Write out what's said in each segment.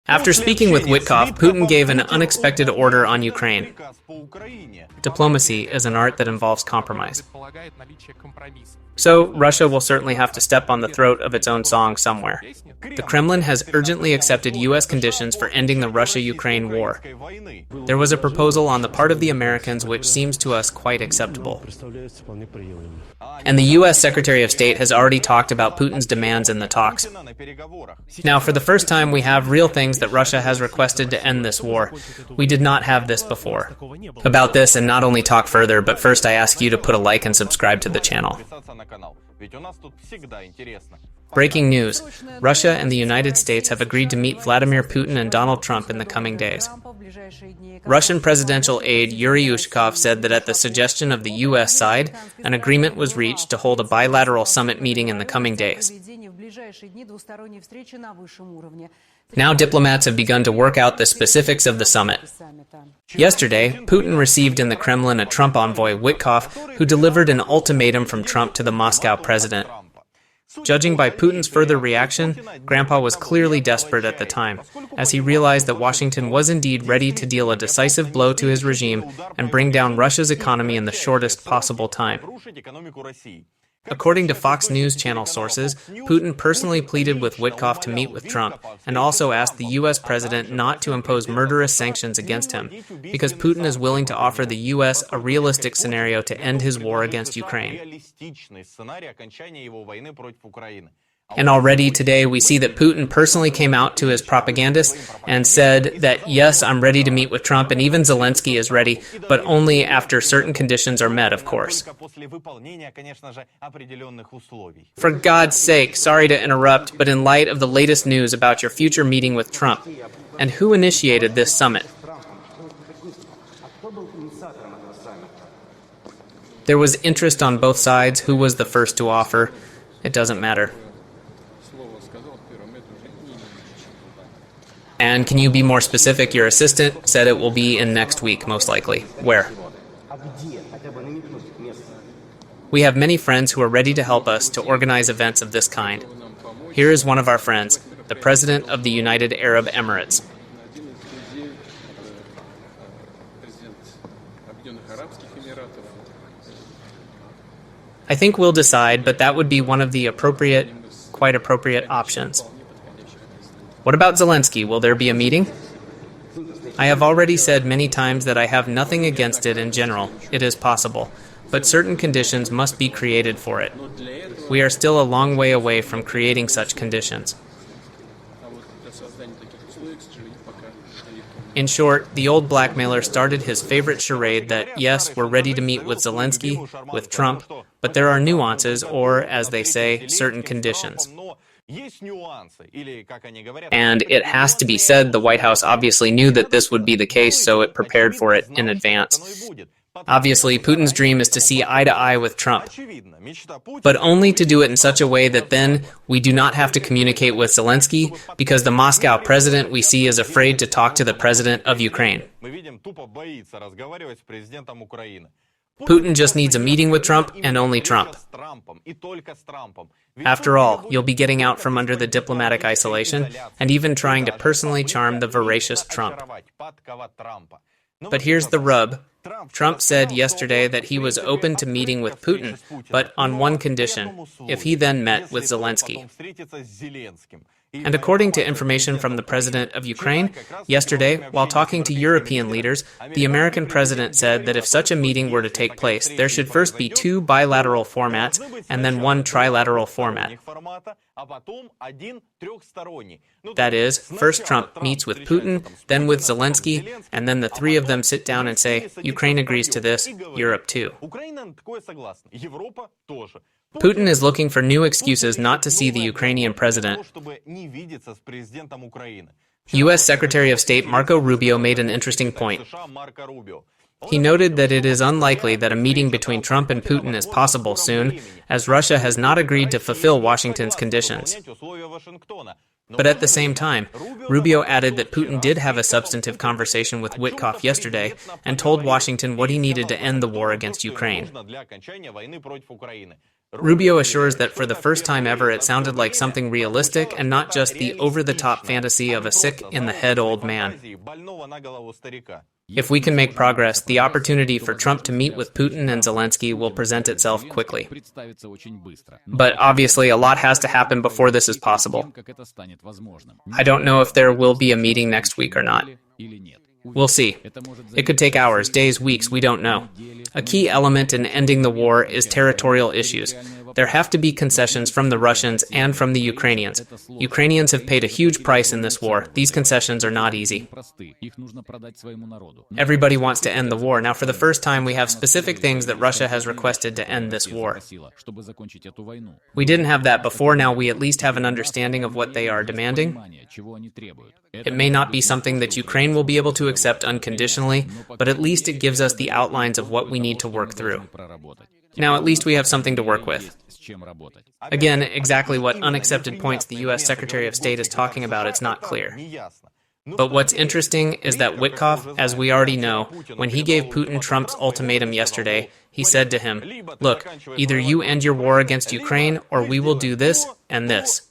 After speaking with Witkoff, Putin gave an unexpected order on Ukraine. Diplomacy is an art that involves compromise. So, Russia will certainly have to step on the throat of its own song somewhere. The Kremlin has urgently accepted U.S. conditions for ending the Russia-Ukraine war. There was a proposal on the part of the Americans which seems to us quite acceptable. And the U.S. Secretary of State has already talked about Putin's demands in the talks. Now, for the first time, we have real things that Russia has requested to end this war. We did not have this before. About this, and not only talk further, but first I ask you to put a like and subscribe to the channel. Breaking news. Russia and the United States have agreed to meet Vladimir Putin and Donald Trump in the coming days. Russian presidential aide Yuri Ushakov said that at the suggestion of the U.S. side, an agreement was reached to hold a bilateral summit meeting in the coming days. Now diplomats have begun to work out the specifics of the summit. Yesterday, Putin received in the Kremlin a Trump envoy, Witkoff, who delivered an ultimatum from Trump to the Moscow president. Judging by Putin's further reaction, Grandpa was clearly desperate at the time, as he realized that Washington was indeed ready to deal a decisive blow to his regime and bring down Russia's economy in the shortest possible time. According to Fox News Channel sources, Putin personally pleaded with Witkoff to meet with Trump and also asked the U.S. president not to impose murderous sanctions against him, because Putin is willing to offer the U.S. a realistic scenario to end his war against Ukraine. And already today we see that Putin personally came out to his propagandists and said that, yes, I'm ready to meet with Trump, and even Zelensky is ready, but only after certain conditions are met, of course. For God's sake, sorry to interrupt, but in light of the latest news about your future meeting with Trump, and who initiated this summit? There was interest on both sides. Who was the first to offer? It doesn't matter. And can you be more specific? Your assistant said it will be in next week, most likely. Where? We have many friends who are ready to help us to organize events of this kind. Here is one of our friends, the President of the United Arab Emirates. I think we'll decide, but that would be one of the quite appropriate options. What about Zelensky? Will there be a meeting? I have already said many times that I have nothing against it in general. It is possible. But certain conditions must be created for it. We are still a long way away from creating such conditions. In short, the old blackmailer started his favorite charade that, yes, we're ready to meet with Zelensky, with Trump, but there are nuances, or, as they say, certain conditions. And it has to be said, the White House obviously knew that this would be the case, so it prepared for it in advance. Obviously, Putin's dream is to see eye to eye with Trump, but only to do it in such a way that then we do not have to communicate with Zelensky, because the Moscow president we see is afraid to talk to the president of Ukraine. Putin just needs a meeting with Trump and only Trump. After all, you'll be getting out from under the diplomatic isolation and even trying to personally charm the voracious Trump. But here's the rub. Trump said yesterday that he was open to meeting with Putin, but on one condition, if he then met with Zelensky. And according to information from the president of Ukraine, yesterday, while talking to European leaders, the American president said that if such a meeting were to take place, there should first be 2 bilateral formats and then 1 trilateral format. That is, first Trump meets with Putin, then with Zelensky, and then the 3 of them sit down and say, Ukraine agrees to this, Europe too. Putin is looking for new excuses not to see the Ukrainian president. U.S. Secretary of State Marco Rubio made an interesting point. He noted that it is unlikely that a meeting between Trump and Putin is possible soon, as Russia has not agreed to fulfill Washington's conditions. But at the same time, Rubio added that Putin did have a substantive conversation with Witkoff yesterday and told Washington what he needed to end the war against Ukraine. Rubio assures that for the first time ever it sounded like something realistic and not just the over-the-top fantasy of a sick-in-the-head old man. If we can make progress, the opportunity for Trump to meet with Putin and Zelensky will present itself quickly. But obviously, a lot has to happen before this is possible. I don't know if there will be a meeting next week or not. We'll see. It could take hours, days, weeks, we don't know. A key element in ending the war is territorial issues. There have to be concessions from the Russians and from the Ukrainians. Ukrainians have paid a huge price in this war. These concessions are not easy. Everybody wants to end the war. Now, for the first time, we have specific things that Russia has requested to end this war. We didn't have that before. Now we at least have an understanding of what they are demanding. It may not be something that Ukraine will be able to accept unconditionally, but at least it gives us the outlines of what we need to work through. Now at least we have something to work with. Again, exactly what unaccepted points the US Secretary of State is talking about, it's not clear. But what's interesting is that Witkoff, as we already know, when he gave Putin Trump's ultimatum yesterday, he said to him, "Look, either you end your war against Ukraine, or we will do this and this.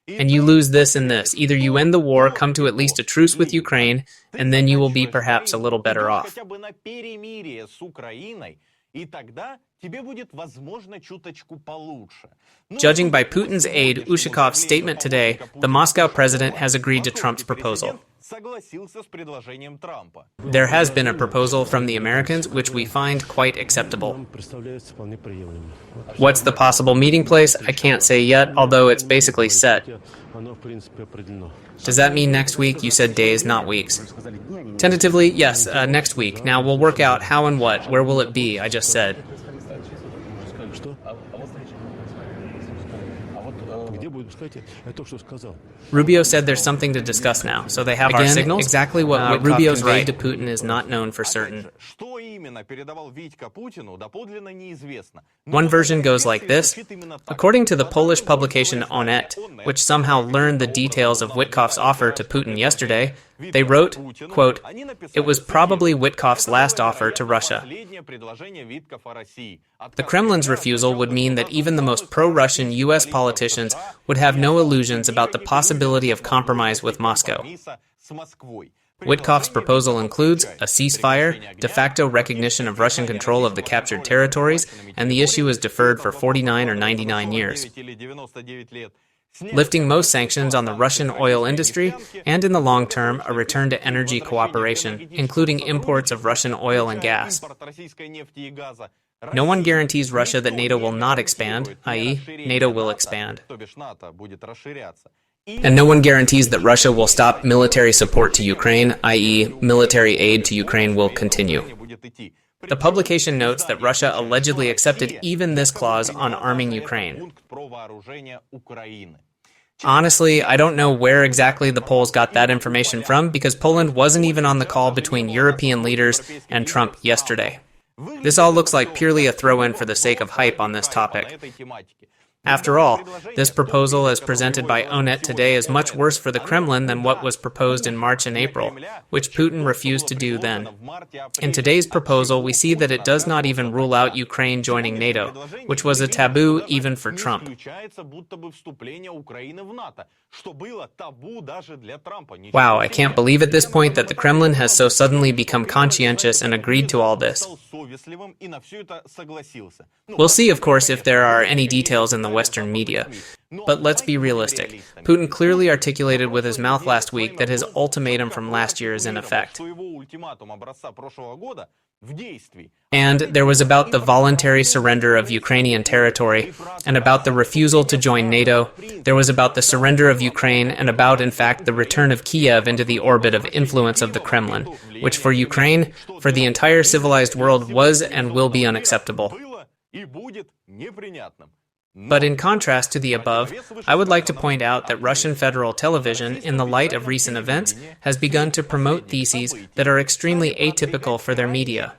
And you lose this and this. Either you end the war, come to at least a truce with Ukraine, and then you will be perhaps a little better off." Judging by Putin's aide Ushakov's statement today, the Moscow president has agreed to Trump's proposal. There has been a proposal from the Americans which we find quite acceptable. What's the possible meeting place? I can't say yet, although it's basically set. Does that mean next week? You said days, not weeks. Tentatively, yes, next week. Now we'll work out how and what. Where will it be? I just said. Rubio said there's something to discuss now, so they have our signals. Exactly what Rubio's conveyed to Putin is not known for certain. One version goes like this. According to the Polish publication Onet, which somehow learned the details of Witkoff's offer to Putin yesterday, they wrote, quote, "It was probably Witkoff's last offer to Russia." The Kremlin's refusal would mean that even the most pro-Russian US politicians would have no illusions about the possibility of compromise with Moscow. Witkoff's proposal includes a ceasefire, de facto recognition of Russian control of the captured territories, and the issue is deferred for 49 or 99 years. Lifting most sanctions on the Russian oil industry, and in the long term, a return to energy cooperation, including imports of Russian oil and gas. No one guarantees Russia that NATO will not expand, i.e., NATO will expand. And no one guarantees that Russia will stop military support to Ukraine, i.e., military aid to Ukraine will continue. The publication notes that Russia allegedly accepted even this clause on arming Ukraine. Honestly, I don't know where exactly the Poles got that information from, because Poland wasn't even on the call between European leaders and Trump yesterday. This all looks like purely a throw-in for the sake of hype on this topic. After all, this proposal as presented by Onet today is much worse for the Kremlin than what was proposed in March and April, which Putin refused to do then. In today's proposal, we see that it does not even rule out Ukraine joining NATO, which was a taboo even for Trump. Wow, I can't believe at this point that the Kremlin has so suddenly become conscientious and agreed to all this. We'll see, of course, if there are any details in the Western media. But let's be realistic. Putin clearly articulated with his mouth last week that his ultimatum from last year is in effect. And there was about the voluntary surrender of Ukrainian territory, and about the refusal to join NATO. There was about the surrender of Ukraine, and about, in fact, the return of Kiev into the orbit of influence of the Kremlin, which for Ukraine, for the entire civilized world, was and will be unacceptable. But in contrast to the above, I would like to point out that Russian federal television, in the light of recent events, has begun to promote theses that are extremely atypical for their media.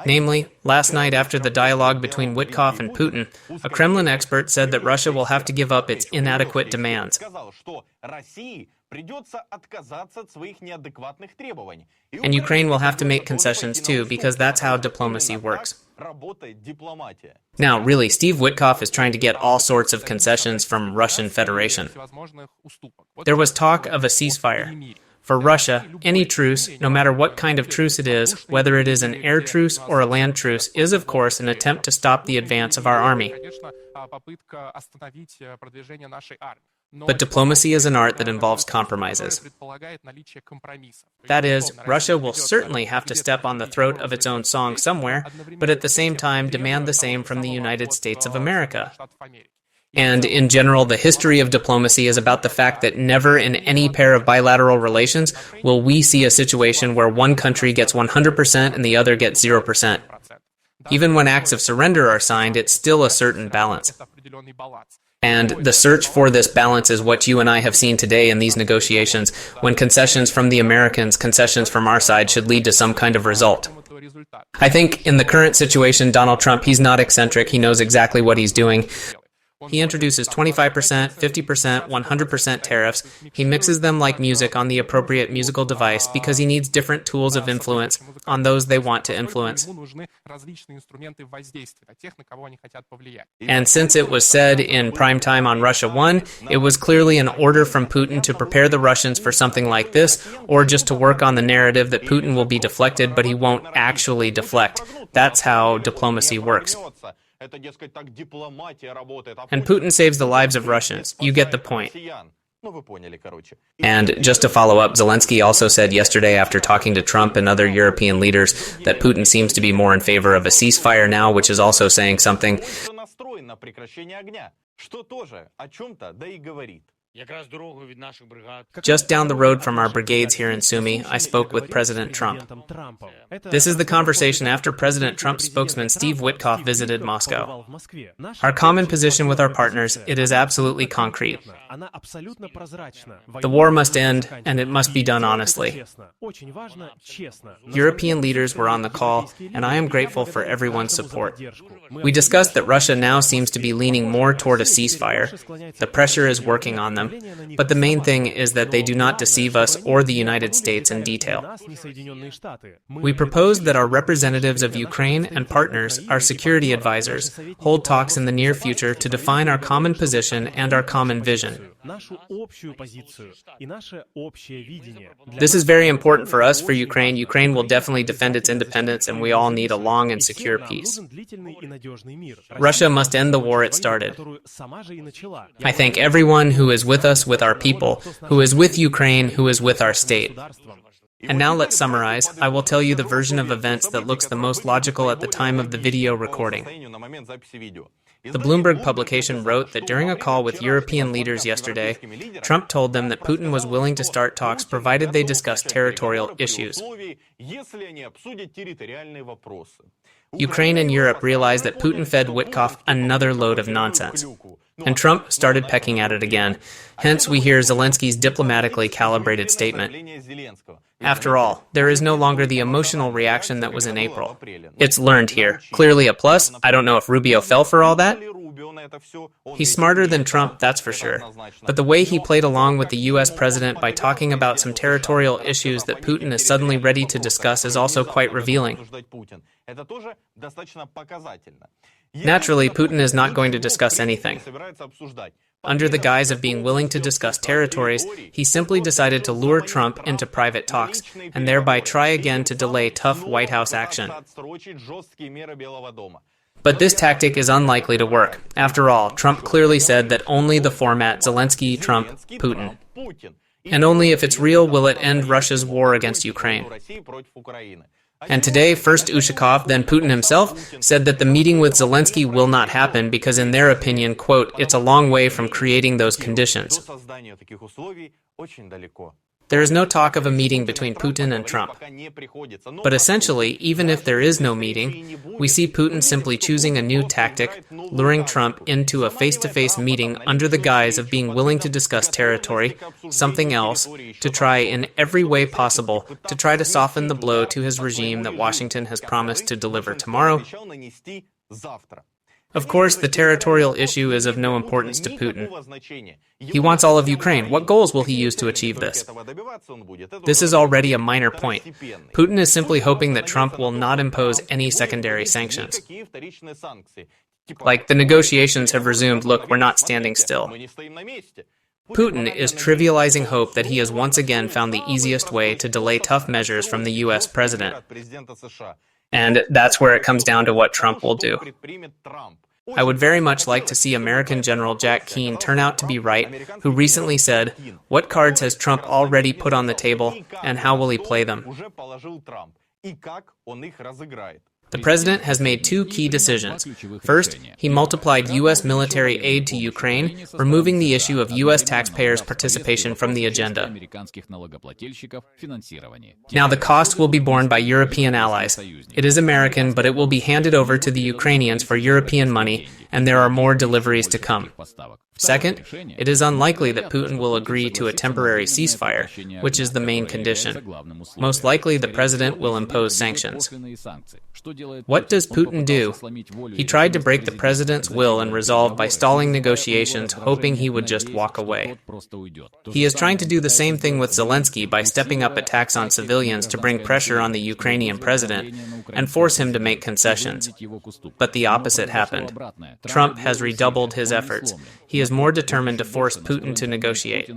Namely, last night after the dialogue between Witkoff and Putin, a Kremlin expert said that Russia will have to give up its inadequate demands. And Ukraine will have to make concessions too, because that's how diplomacy works. Now, really, Steve Witkoff is trying to get all sorts of concessions from Russian Federation. There was talk of a ceasefire. For Russia, any truce, no matter what kind of truce it is, whether it is an air truce or a land truce, is of course an attempt to stop the advance of our army. But diplomacy is an art that involves compromises. That is, Russia will certainly have to step on the throat of its own song somewhere, but at the same time demand the same from the United States of America. And in general, the history of diplomacy is about the fact that never in any pair of bilateral relations will we see a situation where one country gets 100% and the other gets 0%. Even when acts of surrender are signed, it's still a certain balance. And the search for this balance is what you and I have seen today in these negotiations, when concessions from the Americans, concessions from our side should lead to some kind of result. I think in the current situation, Donald Trump, he's not eccentric, he knows exactly what he's doing. He introduces 25%, 50%, 100% tariffs. He mixes them like music on the appropriate musical device because he needs different tools of influence on those they want to influence. And since it was said in prime time on Russia 1, it was clearly an order from Putin to prepare the Russians for something like this, or just to work on the narrative that Putin will be deflected, but he won't actually deflect. That's how diplomacy works. And Putin saves the lives of Russians. You get the point. And just to follow up, Zelensky also said yesterday after talking to Trump and other European leaders that Putin seems to be more in favor of a ceasefire now, which is also saying something. Just down the road from our brigades here in Sumy, I spoke with President Trump. This is the conversation after President Trump's spokesman Steve Witkoff visited Moscow. Our common position with our partners, it is absolutely concrete. The war must end, and it must be done honestly. European leaders were on the call, and I am grateful for everyone's support. We discussed that Russia now seems to be leaning more toward a ceasefire. The pressure is working on them. But the main thing is that they do not deceive us or the United States in detail. We propose that our representatives of Ukraine and partners, our security advisors, hold talks in the near future to define our common position and our common vision. This is very important for us, for Ukraine. Ukraine will definitely defend its independence, and we all need a long and secure peace. Russia must end the war it started. I thank everyone who is with us, with our people, who is with Ukraine, who is with our state. And now let's summarize. I will tell you the version of events that looks the most logical at the time of the video recording. The Bloomberg publication wrote that during a call with European leaders yesterday, Trump told them that Putin was willing to start talks provided they discussed territorial issues. Ukraine and Europe realized that Putin fed Witkoff another load of nonsense. And Trump started pecking at it again. Hence, we hear Zelensky's diplomatically calibrated statement. After all, there is no longer the emotional reaction that was in April. It's learned here. Clearly a plus. I don't know if Rubio fell for all that. He's smarter than Trump, that's for sure. But the way he played along with the US president by talking about some territorial issues that Putin is suddenly ready to discuss is also quite revealing. Naturally, Putin is not going to discuss anything. Under the guise of being willing to discuss territories, he simply decided to lure Trump into private talks and thereby try again to delay tough White House action. But this tactic is unlikely to work. After all, Trump clearly said that only the format Zelensky, Trump, Putin. And only if it's real will it end Russia's war against Ukraine. And today, first Ushakov, then Putin himself, said that the meeting with Zelensky will not happen because in their opinion, quote, it's a long way from creating those conditions. There is no talk of a meeting between Putin and Trump. But essentially, even if there is no meeting, we see Putin simply choosing a new tactic, luring Trump into a face-to-face meeting under the guise of being willing to discuss territory, something else, to try in every way possible to try to soften the blow to his regime that Washington has promised to deliver tomorrow. Of course, the territorial issue is of no importance to Putin. He wants all of Ukraine. What goals will he use to achieve this? This is already a minor point. Putin is simply hoping that Trump will not impose any secondary sanctions. Like, the negotiations have resumed, look, we're not standing still. Putin is trivializing hope that he has once again found the easiest way to delay tough measures from the US president. And that's where it comes down to what Trump will do. I would very much like to see American General Jack Keane turn out to be right, who recently said, "What cards has Trump already put on the table, and how will he play them?" The president has made two key decisions. First, he multiplied U.S. military aid to Ukraine, removing the issue of U.S. taxpayers' participation from the agenda. Now the cost will be borne by European allies. It is American, but it will be handed over to the Ukrainians for European money, and there are more deliveries to come. Second, it is unlikely that Putin will agree to a temporary ceasefire, which is the main condition. Most likely, the president will impose sanctions. What does Putin do? He tried to break the president's will and resolve by stalling negotiations, hoping he would just walk away. He is trying to do the same thing with Zelensky by stepping up attacks on civilians to bring pressure on the Ukrainian president and force him to make concessions. But the opposite happened. Trump has redoubled his efforts. He is more determined to force Putin to negotiate.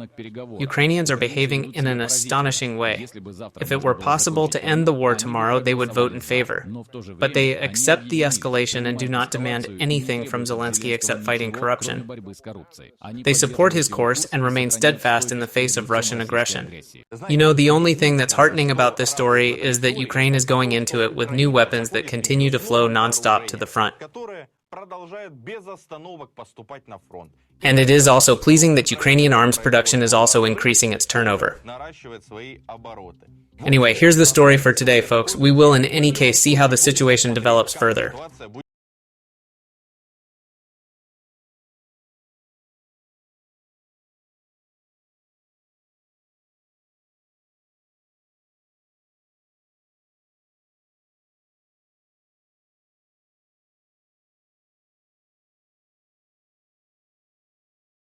Ukrainians are behaving in an astonishing way. If it were possible to end the war tomorrow, they would vote in favor. But they accept the escalation and do not demand anything from Zelensky except fighting corruption. They support his course and remain steadfast in the face of Russian aggression. You know, the only thing that's heartening about this story is that Ukraine is going into it with new weapons that continue to flow nonstop to the front. And it is also pleasing that Ukrainian arms production is also increasing its turnover. Anyway, here's the story for today, folks. We will in any case see how the situation develops further.